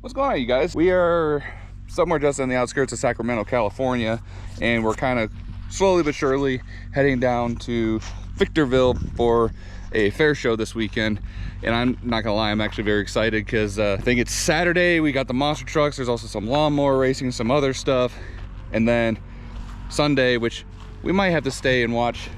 What's going on, you guys? We are somewhere just on the outskirts of Sacramento, California, and we're kind of slowly but surely heading down to Victorville for a fair show this weekend. And I'm not gonna lie, I'm actually very excited because I think it's Saturday. We got the monster trucks, there's also some lawnmower racing, some other stuff, and then Sunday, which we might have to stay and watch,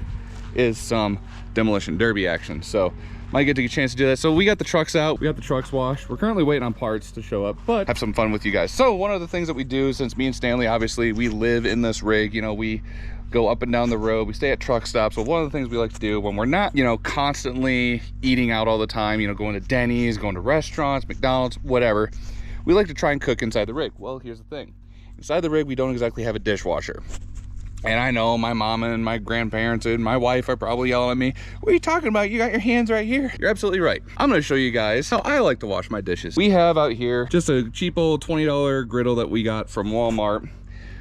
is some demolition derby action. So might get a chance to do that. So we got the trucks out, we got the trucks washed. We're currently waiting on parts to show up, but have some fun with you guys. So one of the things that we do, since me and Stanley, obviously we live in this rig, you know, we go up and down the road, we stay at truck stops. So one of the things we like to do when we're not, you know, constantly eating out all the time, you know, going to Denny's, going to restaurants, McDonald's, whatever, we like to try and cook inside the rig. Well, here's the thing. Inside the rig, we don't exactly have a dishwasher. And I know my mom and my grandparents and my wife are probably yelling at me, what are you talking about? You got your hands right here. You're absolutely right. I'm gonna show you guys how I like to wash my dishes. We have out here just a cheap old $20 griddle that we got from Walmart,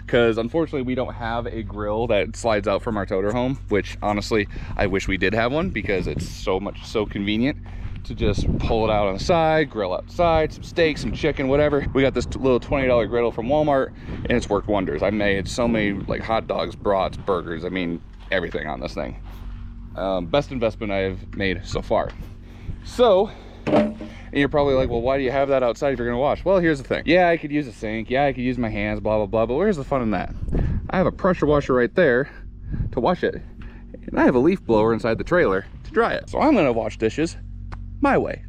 because unfortunately we don't have a grill that slides out from our toter home, which honestly, I wish we did have one because it's so convenient to just pull it out on the side, grill outside, some steaks, some chicken, whatever. We got this little $20 griddle from Walmart and it's worked wonders. I made so many like hot dogs, brats, burgers, I mean, everything on this thing. Best investment I've made so far. So, and you're probably like, well, why do you have that outside if you're gonna wash? Well, here's the thing. Yeah, I could use a sink. Yeah, I could use my hands, blah, blah, blah, but where's the fun in that? I have a pressure washer right there to wash it. And I have a leaf blower inside the trailer to dry it. So I'm gonna wash dishes my way.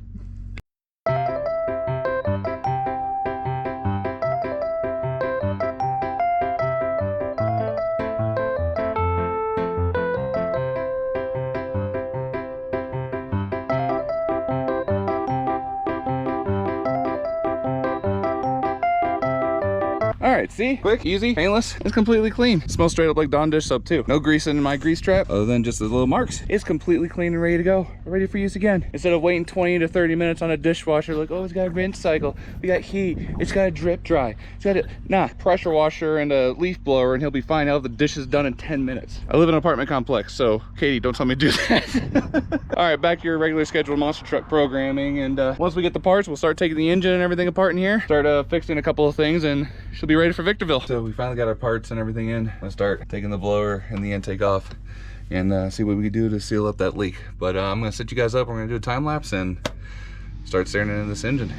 All right, see? Quick, easy, painless. It's completely clean. It smells straight up like Dawn dish soap too. No grease in my grease trap other than just the little marks. It's completely clean and ready to go. Ready for use again. Instead of waiting 20 to 30 minutes on a dishwasher, like, oh, it's got a rinse cycle. We got heat. It's got a drip dry. It's got a, nah, pressure washer and a leaf blower and he'll be fine. He'll have the dishes done in 10 minutes. I live in an apartment complex, so Katie, don't tell me to do that. All right, back to your regular scheduled monster truck programming. And once we get the parts, we'll start taking the engine and everything apart in here. Start fixing a couple of things and she'll be ready for Victorville. So we finally got our parts and everything in. Let's start taking the blower and the intake off and see what we can do to seal up that leak. But I'm gonna set you guys up. We're gonna do a time lapse and start staring into this engine.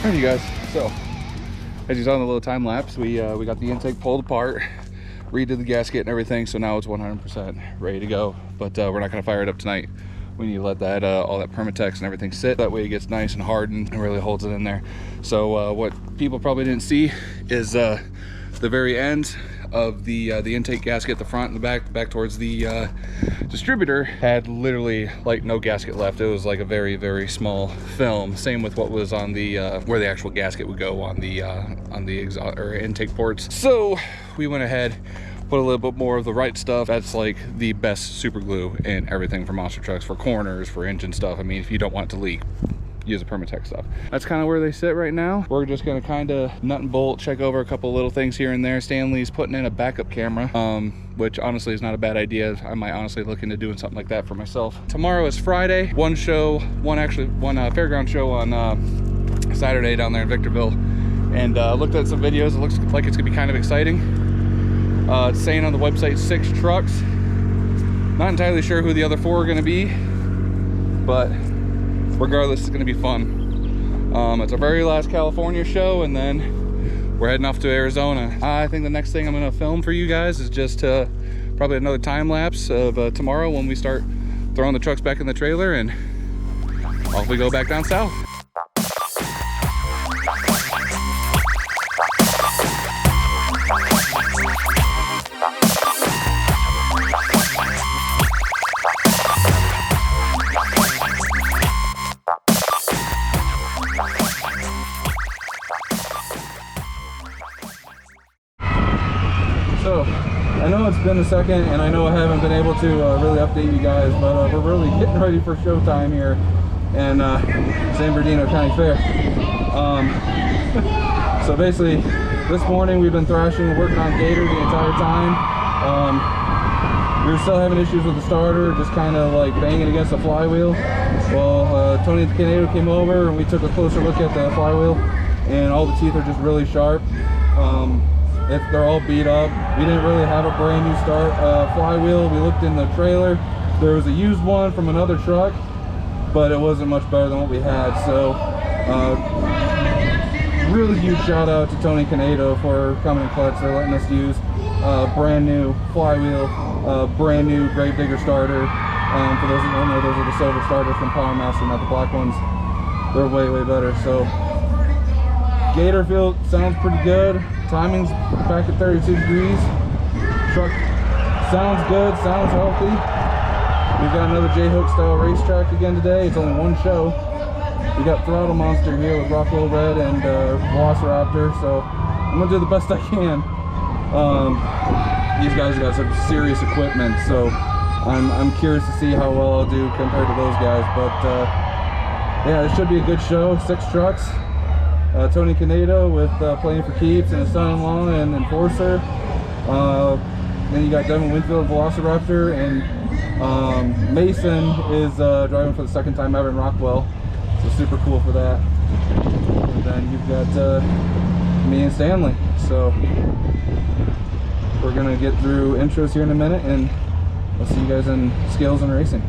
Alright, you guys, so as you saw in the little time lapse, we got the intake pulled apart, redid the gasket and everything, so now it's 100% ready to go. But we're not going to fire it up tonight. We need to let that all that Permatex and everything sit. That way it gets nice and hardened and really holds it in there. So what people probably didn't see is the very end of the intake gasket, the front and the back towards the distributor, had literally like no gasket left. It was like a very, very small film. Same with what was on the where the actual gasket would go on the exhaust or intake ports. So we went ahead, put a little bit more of the right stuff. That's like the best super glue in everything for monster trucks, for corners, for engine stuff. I mean, if you don't want it to leak, use the Permatex stuff. That's kind of where they sit right now. We're just gonna kind of nut and bolt, check over a couple little things here and there. Stanley's putting in a backup camera, which honestly is not a bad idea. I might honestly look into doing something like that for myself. Tomorrow is Friday. One fairground show on Saturday down there in Victorville, and looked at some videos. It looks like it's gonna be kind of exciting. It's saying on the website 6 trucks. Not entirely sure who the other 4 are gonna be, but regardless, it's going to be fun. It's our very last California show, and then we're heading off to Arizona. I think the next thing I'm going to film for you guys is just probably another time lapse of tomorrow when we start throwing the trucks back in the trailer, and off we go back down south. So, I know it's been a second, and I know I haven't been able to really update you guys, but we're really getting ready for showtime here in San Bernardino County Fair. So basically, this morning we've been thrashing and working on Gator the entire time. We were still having issues with the starter, just kind of like banging against the flywheel. Well, Tony the Canado came over and we took a closer look at the flywheel, and all the teeth are just really sharp. They're all beat up. We didn't really have a brand new flywheel. We looked in the trailer. There was a used one from another truck, but it wasn't much better than what we had. So really huge shout out to Tony Canado for coming and clutch. They're letting us use brand new flywheel, brand new Gravedigger starter. For those who don't know, those are the silver starters from Power Master, not the black ones. They're way, way better. So Gator feel sounds pretty good. Timing's back at 32 degrees. Truck sounds good, sounds healthy. We've got another J-Hook style racetrack again today. It's only one show. We got Throttle Monster here with Rockwell RED and Velociraptor, so I'm gonna do the best I can. These guys got some serious equipment, so I'm curious to see how well I'll do compared to those guys. But yeah, it should be a good show. 6 trucks. Tony Canado with Playin for Keeps and his son-in-law and Enforcer. Then you got Devin Winfield, Velociraptor, and Mason is driving for the 2nd time ever in Rockwell, so super cool for that. And then you've got me and Stanley. So we're gonna get through intros here in a minute, and I'll see you guys in skills and racing.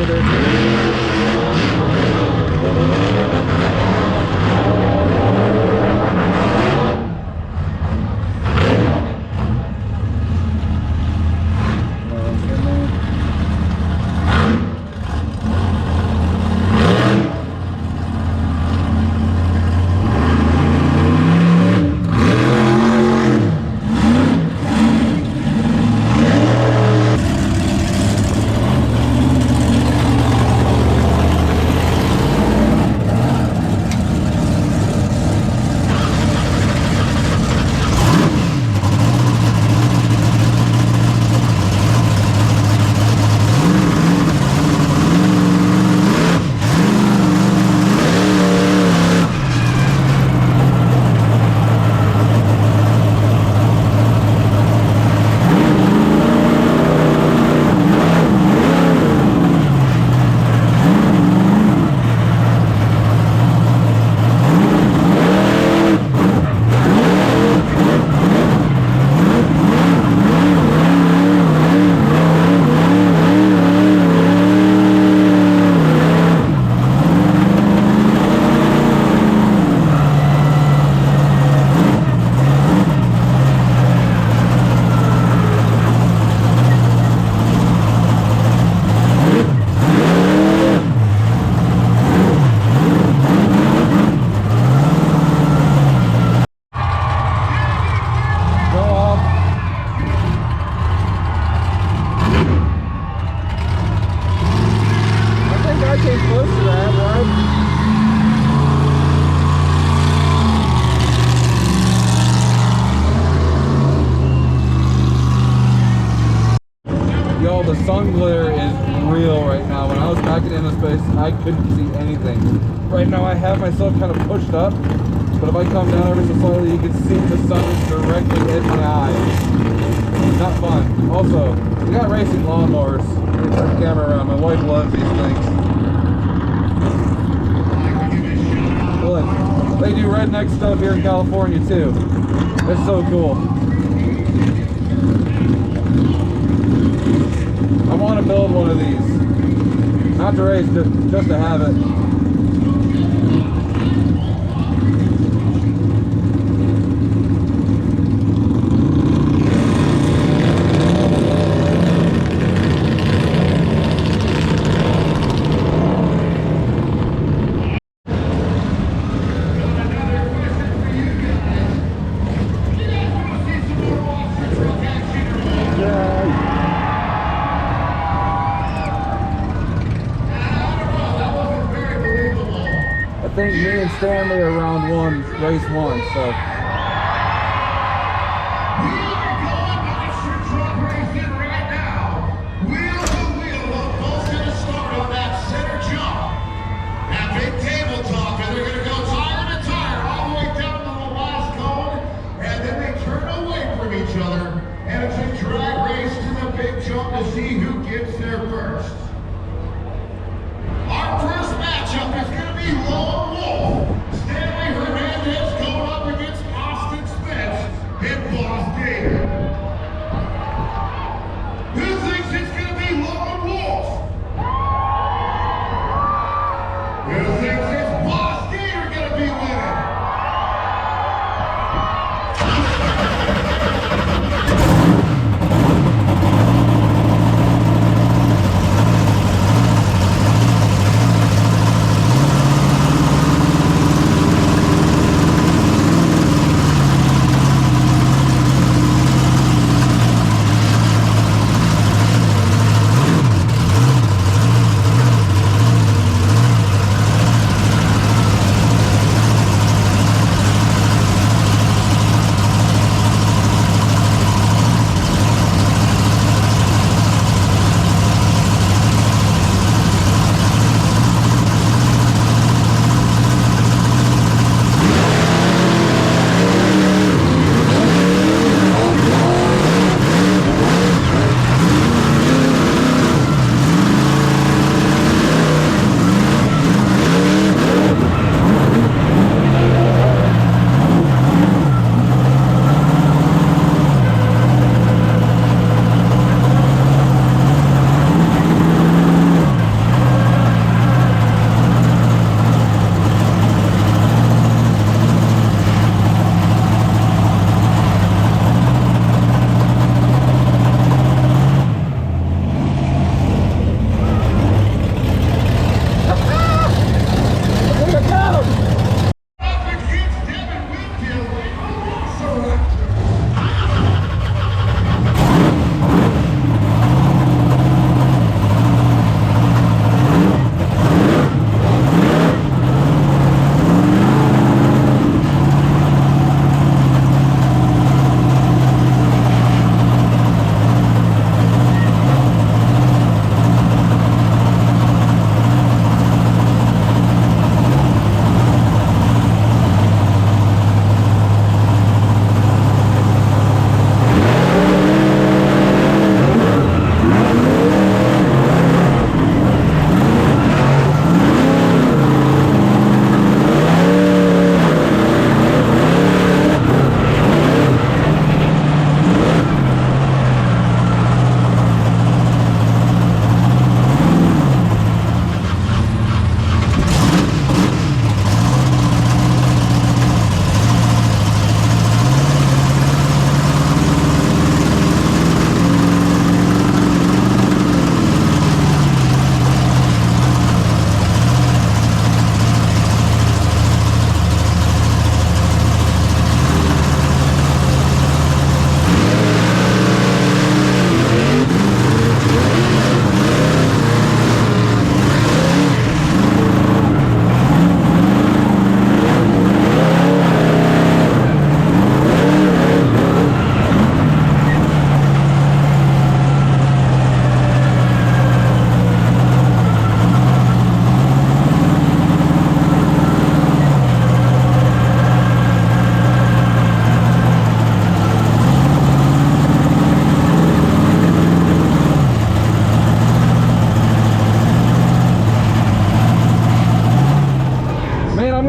Gator. Yo, the sun glare is real right now. When I was backing into space, I couldn't see anything. Right now I have myself kind of pushed up, but if I come down ever so slightly, you can see the sun is directly in my eyes. Not fun. Also, we got racing lawnmowers. Let me turn the camera around. My wife loves these things. Look, they do redneck stuff here in California too. It's so cool. I want to build one of these. Not to race, just to have it. I think me and Stanley are round one, race one, so. To see who gets there first. Our first matchup is going to be Lone Wolf. Stanley Hernandez going up against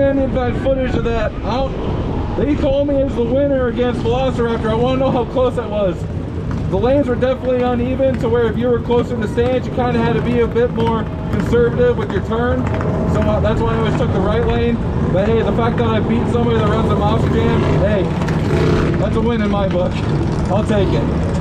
again in that footage of that. They told me as the winner against Velociraptor. I want to know how close that was. The lanes were definitely uneven to where if you were closer to the stands, you kind of had to be a bit more conservative with your turn. So that's why I always took the right lane. But hey, the fact that I beat somebody that runs a monster jam, hey, that's a win in my book. I'll take it.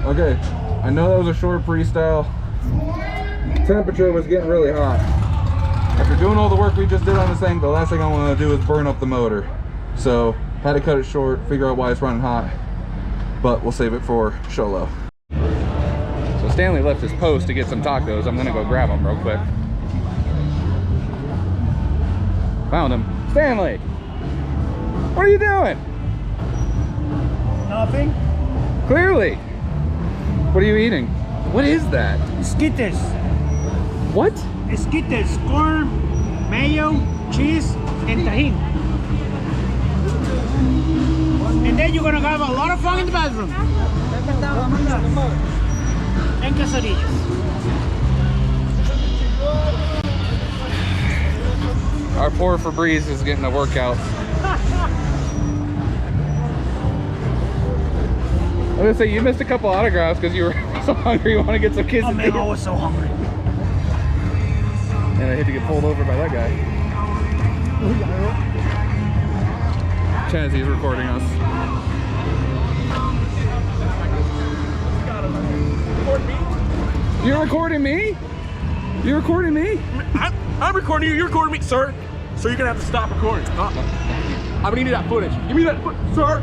Okay, I know that was a short freestyle. Temperature was getting really hot. After doing all the work we just did on this thing, the last thing I want to do is burn up the motor. So, had to cut it short, figure out why it's running hot. But we'll save it for Sholo. So Stanley left his post to get some tacos. I'm gonna go grab them real quick. Found him. Stanley! What are you doing? Nothing. Clearly. What are you eating? What is that? Skittles. What? Skittles, corn, mayo, cheese, and tahini. And then you're gonna have a lot of fun in the bathroom. And quesadillas. Our poor Febreze is getting a workout. I was gonna say, you missed a couple autographs because you were so hungry you want to get some kisses. Oh man, I was so hungry. And I hate to get pulled over by that guy. Chazzy's recording us. You're recording me? You're recording me? I'm recording you, you're recording me, sir. So you're gonna have to stop recording. I'm gonna need that footage. Give me that footage, sir.